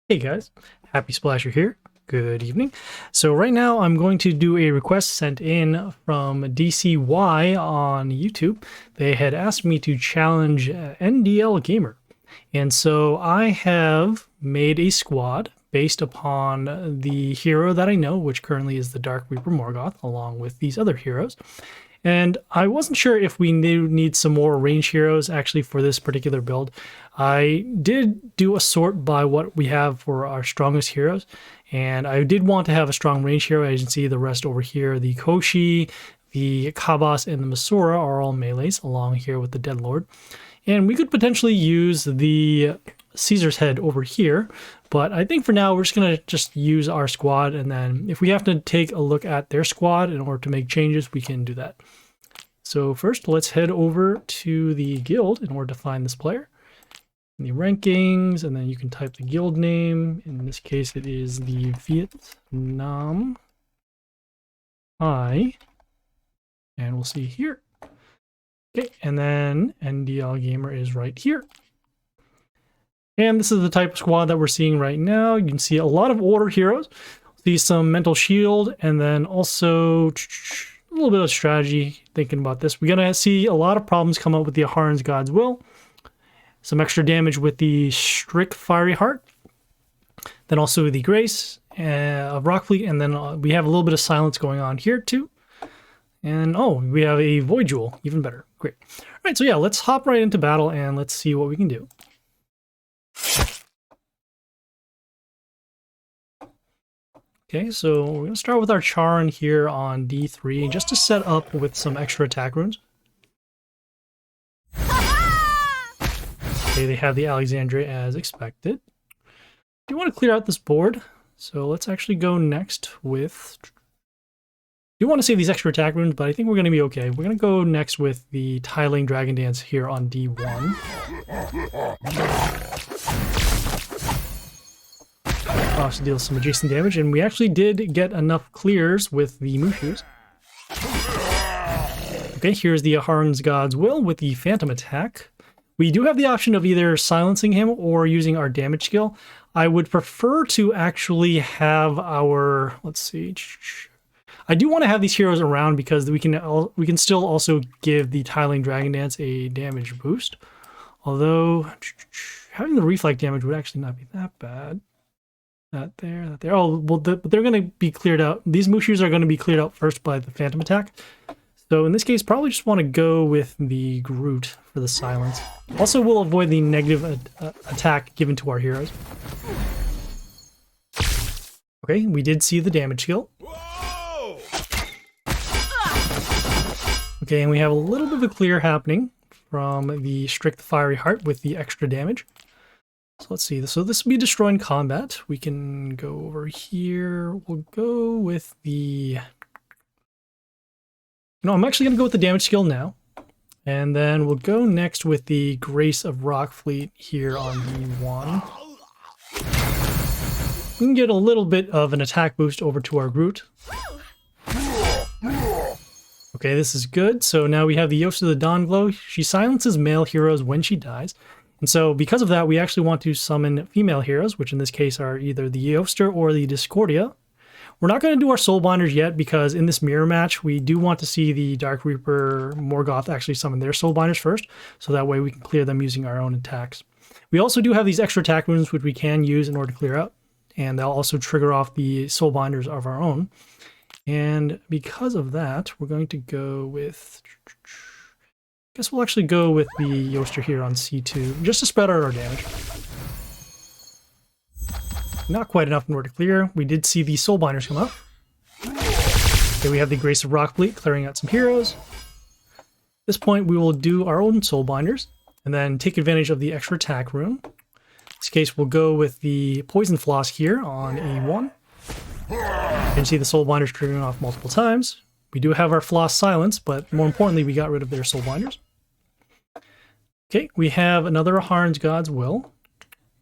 Hey guys, Happy Splasher here. Good evening. So right now I'm going to do a request sent in from DCY on YouTube. They had asked me to challenge NDLGamer. And so I have made a squad based upon the hero that I know, which currently is the Dark Reaper Morgoth, along with these other heroes. And I wasn't sure if we need some more range heroes actually for this particular build. I did do a sort by what we have for our strongest heroes, and I did want to have a strong range hero. As you can see, the rest over here, the Koshi, the Kabas, and the Masura are all melees, along here with the Deadlord. And we could potentially use the Caesar's head over here, but I think for now we're just going to use our squad, and then if we have to take a look at their squad in order to make changes, we can do that. So first, let's head over to the guild in order to find this player. In the rankings, and then you can type the guild name. In this case, it is the Vietnam High, and we'll see here. Okay, and then NDLGamer is right here. And this is the type of squad that we're seeing right now. You can see a lot of order heroes. See some mental shield, and then also a little bit of strategy thinking about this. We're going to see a lot of problems come up with the Aharon's God's Will. Some extra damage with the Strict Fiery Heart. Then also the Grace of Rockfleet, and then we have a little bit of silence going on here too. And oh, we have a Void Jewel, even better. Great. All right, so yeah, let's hop right into battle and let's see what we can do. Okay, so we're going to start with our Charon here on D3, just to set up with some extra attack runes. Okay, they have the Alexandria as expected. You want to clear out this board, so let's actually go next with... You want to save these extra attack runes, but I think we're going to be okay. We're going to go next with the Tiling Dragon Dance here on D1. To deal some adjacent damage, and we actually did get enough clears with the Mushus. Okay, here's the Aharon's God's Will with the Phantom Attack. We do have the option of either silencing him or using our damage skill. I would prefer to actually have our... Let's see. I do want to have these heroes around because we can still also give the Tiling Dragon Dance a damage boost. Although having the reflect damage would actually not be that bad. That there. Oh, well, they're going to be cleared out. These Mushus are going to be cleared out first by the Phantom Attack. So in this case, probably just want to go with the Groot for the silence. Also, we'll avoid the negative attack given to our heroes. Okay, we did see the damage skill. Okay, and we have a little bit of a clear happening from the Strict Fiery Heart with the extra damage. So let's see. So this will be destroying combat. We can go over here. We'll go with the... No, I'm actually going to go with the damage skill now. And then we'll go next with the Grace of Rockfleet here on D1. We can get a little bit of an attack boost over to our Groot. Okay, this is good. So now we have the Yost of the Dawnglow. She silences male heroes when she dies. And so because of that, we actually want to summon female heroes, which in this case are either the Yoster or the Discordia. We're not going to do our Soulbinders yet because in this mirror match, we do want to see the Dark Reaper Morgoth actually summon their Soulbinders first, so that way we can clear them using our own attacks. We also do have these extra attack runes which we can use in order to clear out, and they'll also trigger off the Soulbinders of our own. And because of that, we're going to go with... I guess we'll actually go with the Yoster here on C2, just to spread out our damage. Not quite enough in order to clear. We did see the Soulbinders come up. Okay, we have the Grace of Rockfleet clearing out some heroes. At this point, we will do our own Soulbinders, and then take advantage of the extra attack rune. In this case, we'll go with the Poison Floss here on A1. You can see the Soulbinders triggering off multiple times. We do have our Floss silence, but more importantly, we got rid of their Soulbinders. Okay, we have another Aharon's God's Will.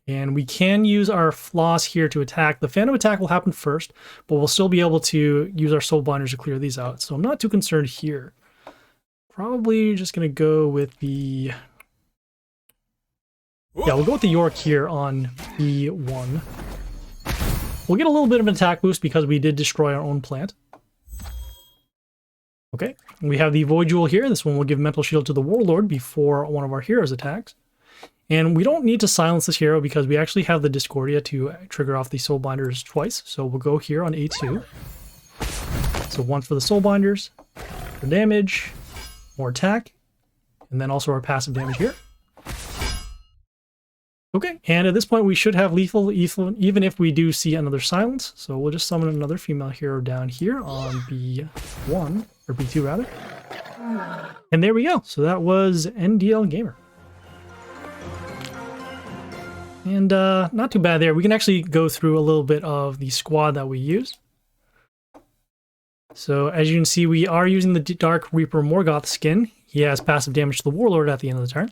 And we can use our Floss here to attack. The Phantom Attack will happen first, but we'll still be able to use our Soulbinders to clear these out. So I'm not too concerned here. Probably just going to go with the... Yeah, we'll go with the York here on B1. We'll get a little bit of an attack boost because we did destroy our own plant. Okay, we have the Void Jewel here. This one will give Mental Shield to the Warlord before one of our heroes attacks. And we don't need to silence this hero because we actually have the Discordia to trigger off the Soul Binders twice. So we'll go here on A2. So one for the Soul Binders, for damage, more attack, and then also our passive damage here. Okay, and at this point we should have lethal even if we do see another silence. So we'll just summon another female hero down here on B1, or B2 rather. And there we go. So that was NDLGamer. And not too bad there. We can actually go through a little bit of the squad that we used. So as you can see, we are using the Dark Reaper Morgoth skin. He has passive damage to the Warlord at the end of the turn.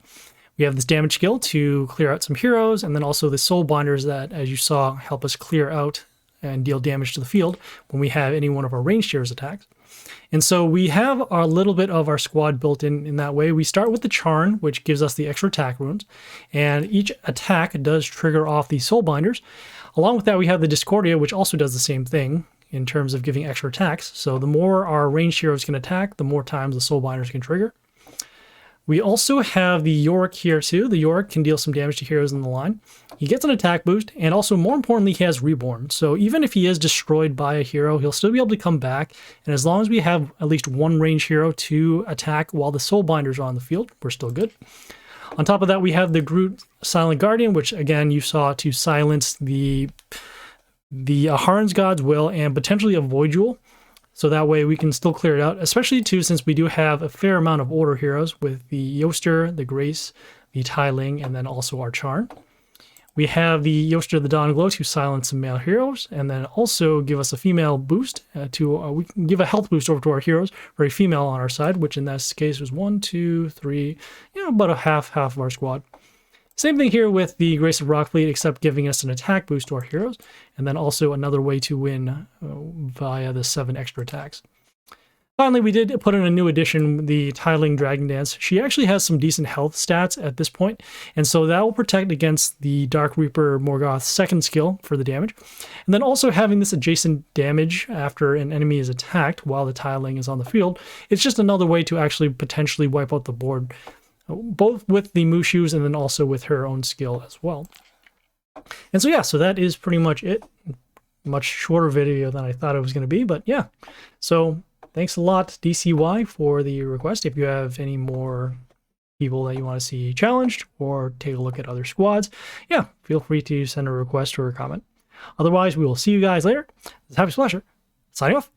We have this damage skill to clear out some heroes, and then also the Soul Binders that, as you saw, help us clear out and deal damage to the field when we have any one of our ranged heroes attacks. And so we have a little bit of our squad built in that way. We start with the Charn, which gives us the extra attack runes, and each attack does trigger off the Soul Binders. Along with that, we have the Discordia, which also does the same thing in terms of giving extra attacks. So the more our ranged heroes can attack, the more times the Soul Binders can trigger. We also have the Yorick here too. The Yorick can deal some damage to heroes in the line. He gets an attack boost, and also more importantly, he has Reborn. So even if he is destroyed by a hero, he'll still be able to come back. And as long as we have at least one ranged hero to attack while the Soul Binders are on the field, we're still good. On top of that, we have the Groot Silent Guardian, which again you saw to silence the Harn's God's Will and potentially a Void Jewel. So that way we can still clear it out, especially too since we do have a fair amount of order heroes with the Yoster, the Grace, the Tai Ling, and then also our Charn. We have the Yoster the Dawn Glow to silence some male heroes, and then also give us a female boost we can give a health boost over to our heroes for a female on our side, which in this case was 1, 2, 3, about a half of our squad. Same thing here with the Grace of Rockfleet, except giving us an attack boost to our heroes, and then also another way to win via the 7 extra attacks. Finally, we did put in a new addition, the Tai Ling Dragon Dance. She actually has some decent health stats at this point, and so that will protect against the Dark Reaper Morgoth's second skill for the damage. And then also having this adjacent damage after an enemy is attacked while the Tai Ling is on the field, it's just another way to actually potentially wipe out the board, both with the Mushus and then also with her own skill as well. And so yeah, so that is pretty much it. Much shorter video than I thought it was going to be, but yeah. So thanks a lot, DCY, for the request. If you have any more people that you want to see challenged or take a look at other squads, yeah, feel free to send a request or a comment. Otherwise, we will see you guys later. This is Happy Splasher, signing off.